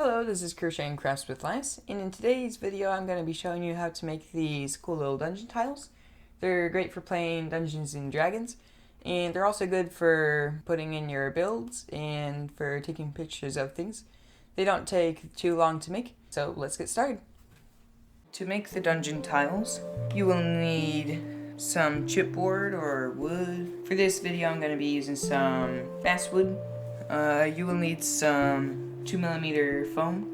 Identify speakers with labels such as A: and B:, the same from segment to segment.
A: Hello, this is Crocheting Crafts with Linus, and in today's video I'm going to be showing you how to make these cool little dungeon tiles. They're great for playing Dungeons and Dragons, and they're also good for putting in your builds and for taking pictures of things. They don't take too long to make, so let's get started. To make the dungeon tiles, you will need some chipboard or wood. For this video I'm going to be using some basswood. You will need some 2mm foam,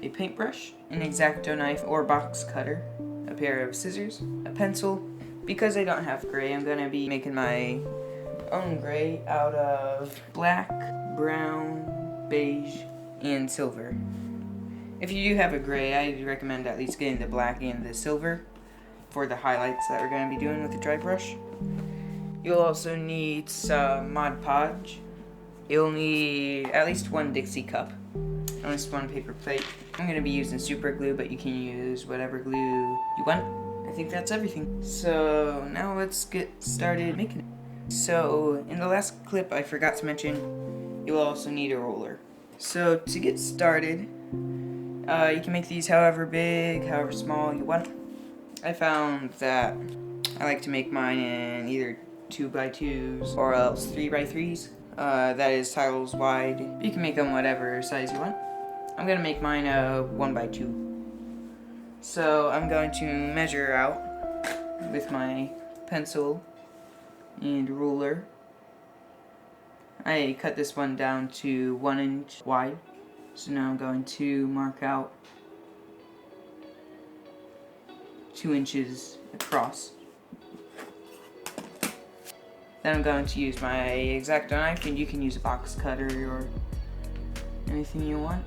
A: a paintbrush, an X-Acto knife or box cutter, a pair of scissors, a pencil. Because I don't have gray, I'm going to be making my own gray out of black, brown, beige, and silver. If you do have a gray, I recommend at least getting the black and the silver for the highlights that we're going to be doing with the dry brush. You'll also need some Mod Podge. You'll need at least one Dixie cup, at least one paper plate. I'm going to be using super glue, but you can use whatever glue you want. I think that's everything. So now let's get started making it. So in the last clip I forgot to mention, you will also need a roller. So to get started, you can make these however big, however small you want. I found that I like to make mine in either 2x2s or else 3x3s. That is tiles wide. You can make them whatever size you want. I'm going to make mine a 1x2. So I'm going to measure out with my pencil and ruler. I cut this one down to 1 inch wide. So now I'm going to mark out 2 inches across. Then I'm going to use my X-Acto knife, and you can use a box cutter or anything you want.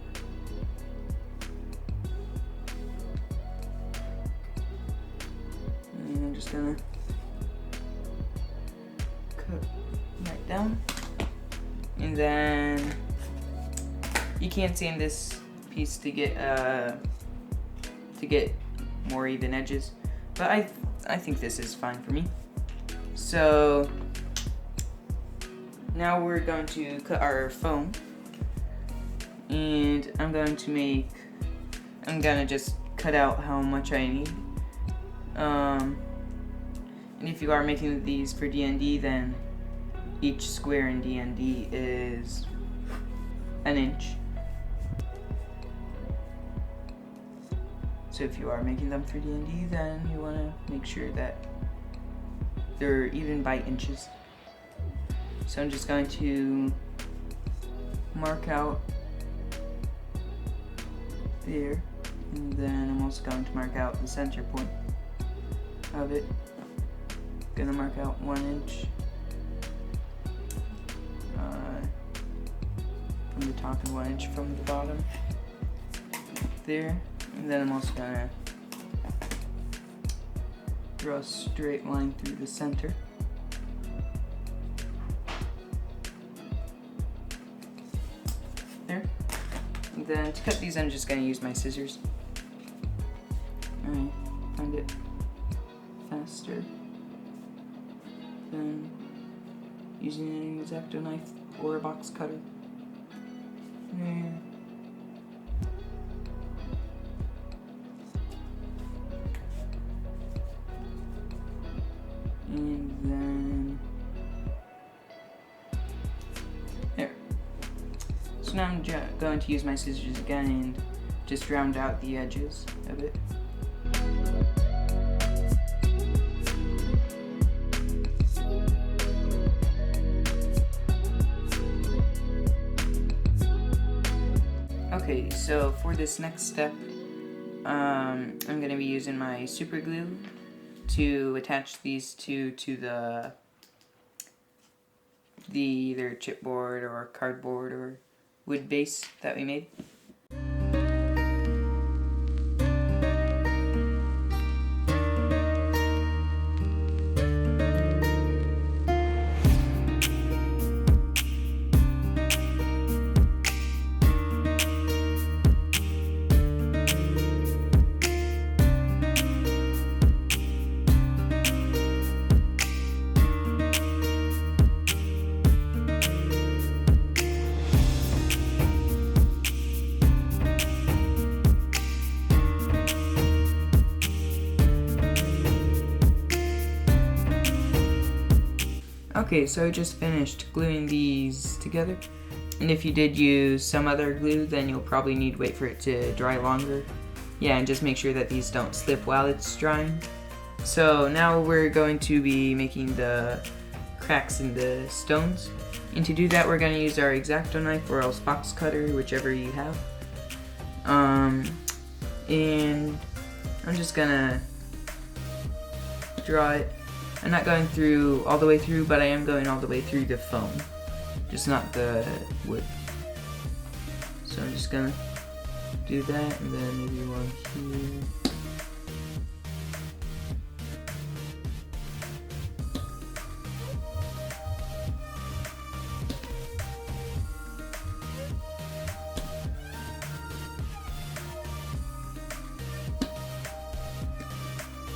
A: And I'm just gonna cut right down. And then you can sand this piece to get more even edges, but I think this is fine for me. So now we're going to cut our foam, and I'm gonna just cut out how much I need. And if you are making these for D&D, then each square in D&D is 1 inch. So if you are making them for D&D, then you want to make sure that they're even by inches. So I'm just going to mark out there, and then I'm also going to mark out the center point of it. I'm gonna mark out 1 inch from the top and 1 inch from the bottom there, and then I'm also gonna draw a straight line through the center. There. And then to cut these, I'm just going to use my scissors. Alright, find it faster than using an X-Acto knife or a box cutter. There. And then there. So now I'm going to use my scissors again and just round out the edges of it. Okay, so for this next step, I'm going to be using my super glue to attach these two to the either chipboard or cardboard or wood base that we made. Okay, so I just finished gluing these together. And if you did use some other glue, then you'll probably need to wait for it to dry longer. Yeah, and just make sure that these don't slip while it's drying. So now we're going to be making the cracks in the stones. And to do that, we're going to use our X-Acto knife or else box cutter, whichever you have. And I'm just gonna draw it. I'm not going through all the way through, but I am going all the way through the foam, just not the wood. So I'm just gonna do that, and then maybe one here.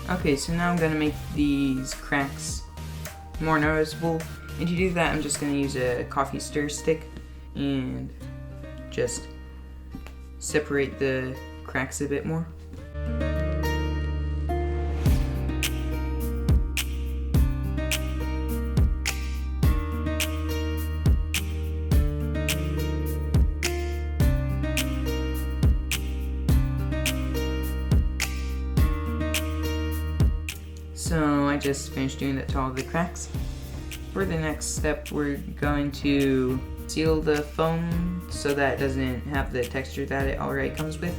A: Okay, so now I'm going to make these cracks more noticeable, and to do that I'm just going to use a coffee stir stick and just separate the cracks a bit more. So I just finished doing that to all of the cracks. For the next step, we're going to seal the foam so that it doesn't have the texture that it already comes with.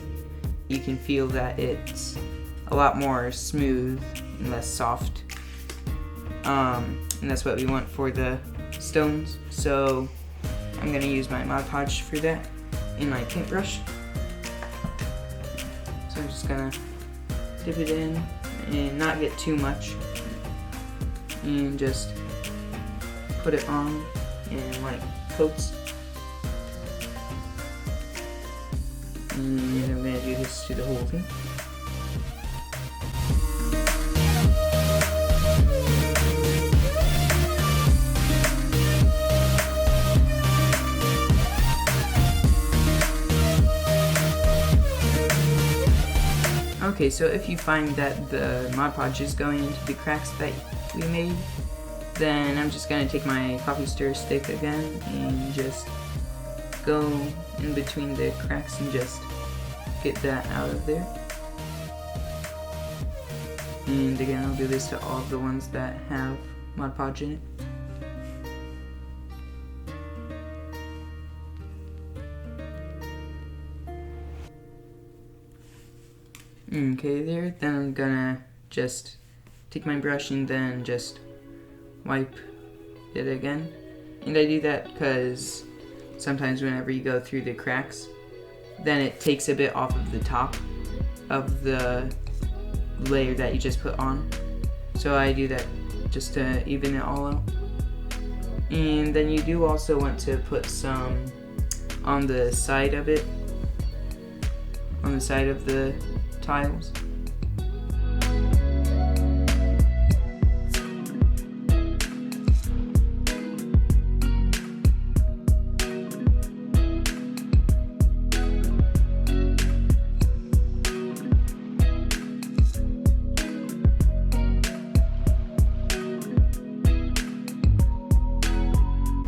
A: You can feel that it's a lot more smooth and less soft. And that's what we want for the stones. So I'm going to use my Mod Podge for that in my paintbrush. So I'm just going to dip it in and not get too much, and just put it on in like coats. And I'm going to do this to the whole thing. Okay, so if you find that the Mod Podge is going into the cracks that we made, then I'm just going to take my coffee stir stick again and just go in between the cracks and just get that out of there. And again, I'll do this to all of the ones that have Mod Podge in it. Okay, there. Then I'm gonna just take my brush and then just wipe it again. And I do that because sometimes whenever you go through the cracks, then it takes a bit off of the top of the layer that you just put on. So I do that just to even it all out. And then you do also want to put some on the side of it, on the side of the tiles.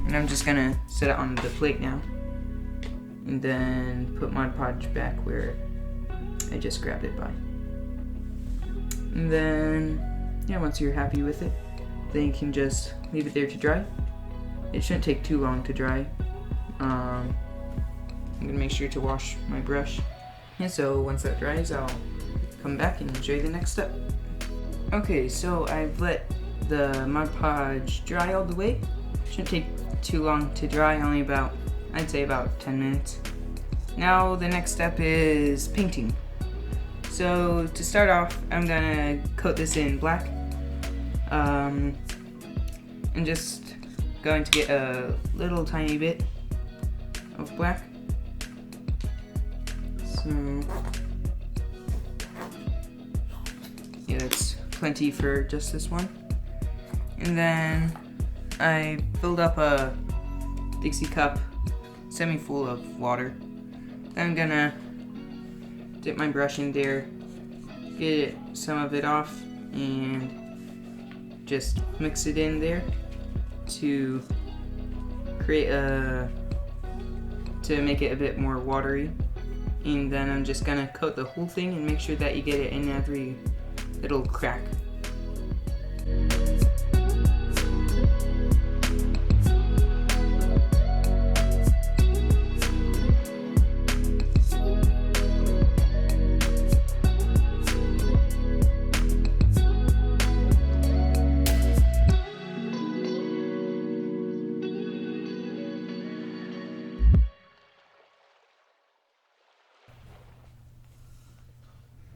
A: And I'm just gonna set it on the plate now, and then put Mod Podge back where I just grabbed it by. And then, yeah, once you're happy with it, then you can just leave it there to dry. It shouldn't take too long to dry. I'm gonna make sure to wash my brush. And so once that dries, I'll come back and show you the next step. Okay, so I've let the Mod Podge dry all the way. Shouldn't take too long to dry, only about, I'd say about 10 minutes. Now the next step is painting. So to start off, I'm gonna coat this in black. And just going to get a little tiny bit of black. So yeah, that's plenty for just this one. And then I filled up a Dixie cup semi-full of water. Then I'm gonna dip my brush in there, get some of it off, and just mix it in there. to create to make it a bit more watery. And then I'm just gonna coat the whole thing and make sure that you get it in every little crack.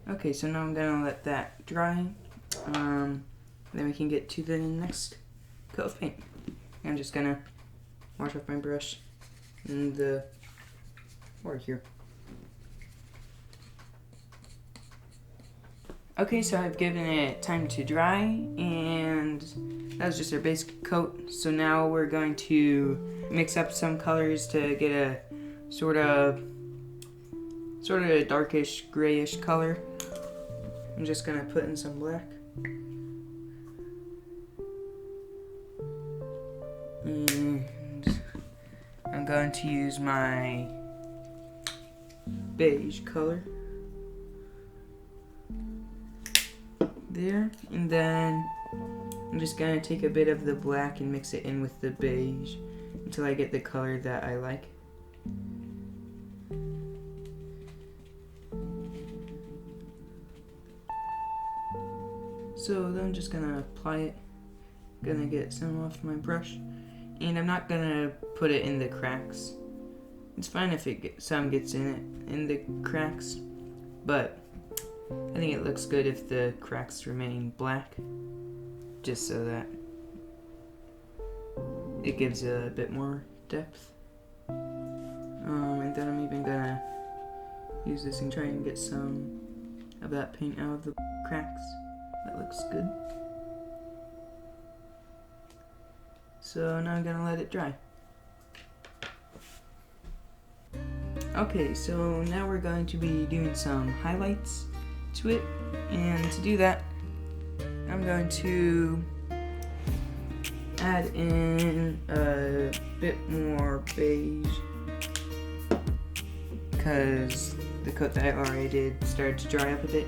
A: Okay, so now I'm gonna let that dry. Then we can get to the next coat of paint. I'm just gonna wash off my brush in the water here. Okay, so I've given it time to dry, and that was just our basic coat. So now we're going to mix up some colors to get a sort of a darkish grayish color. I'm just gonna put in some black. And I'm going to use my beige color there, and then I'm just gonna take a bit of the black and mix it in with the beige until I get the color that I like. So then I'm just gonna apply it. Gonna get some off my brush, and I'm not gonna put it in the cracks. It's fine if some gets in the cracks, but I think it looks good if the cracks remain black, just so that it gives a bit more depth. And then I'm even gonna use this and try and get some of that paint out of the cracks. That looks good. So now I'm gonna let it dry. Okay, so now we're going to be doing some highlights to it, and to do that, I'm going to add in a bit more beige, because the coat that I already did started to dry up a bit.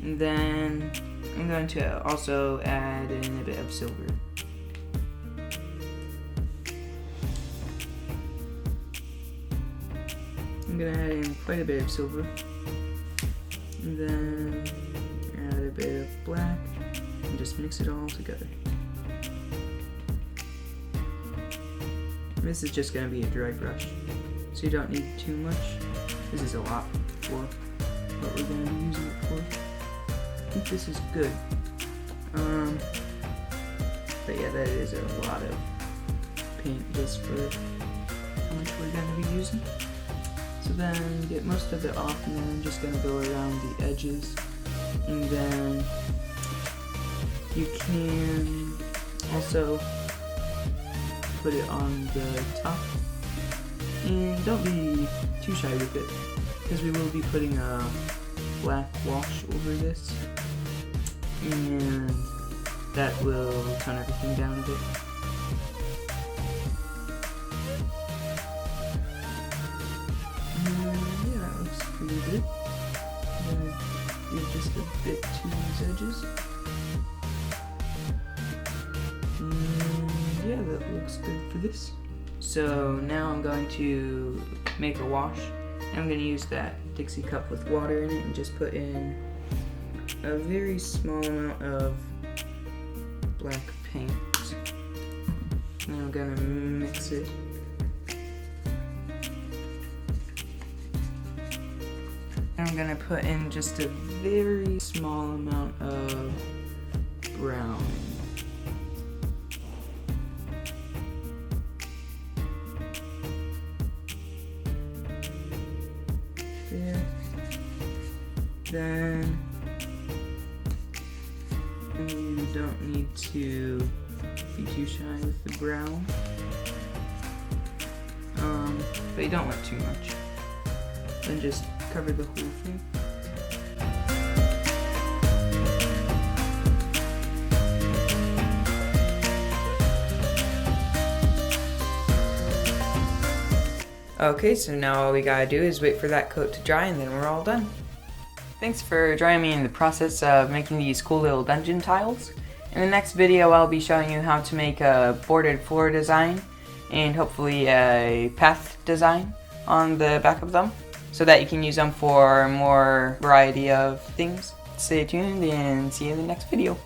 A: And then I'm going to also add in a bit of silver. I'm going to add in quite a bit of silver. And then add a bit of black and just mix it all together. This is just going to be a dry brush, so you don't need too much. This is a lot for what we're going to be using it for. I think this is good. But yeah, that is a lot of paint just for how much we're going to be using. So then get most of it off, and then I'm just going to go around the edges. And then you can also put it on the top. And don't be too shy with it, because we will be putting a black wash over this, and that will tone everything down a bit. Yeah, that looks pretty good. I'm gonna give just a bit to these edges. And yeah, that looks good for this. So now I'm going to make a wash. I'm going to use that Dixie cup with water in it and just put in a very small amount of black paint. And I'm going to mix it. And I'm going to put in just a very small amount of brown. There. Then you don't need to be too shy with the brown, but you don't want too much. Then just cover the whole thing. Okay, so now all we gotta do is wait for that coat to dry and then we're all done. Thanks for joining me in the process of making these cool little dungeon tiles. In the next video I'll be showing you how to make a boarded floor design and hopefully a path design on the back of them so that you can use them for more variety of things. Stay tuned and see you in the next video.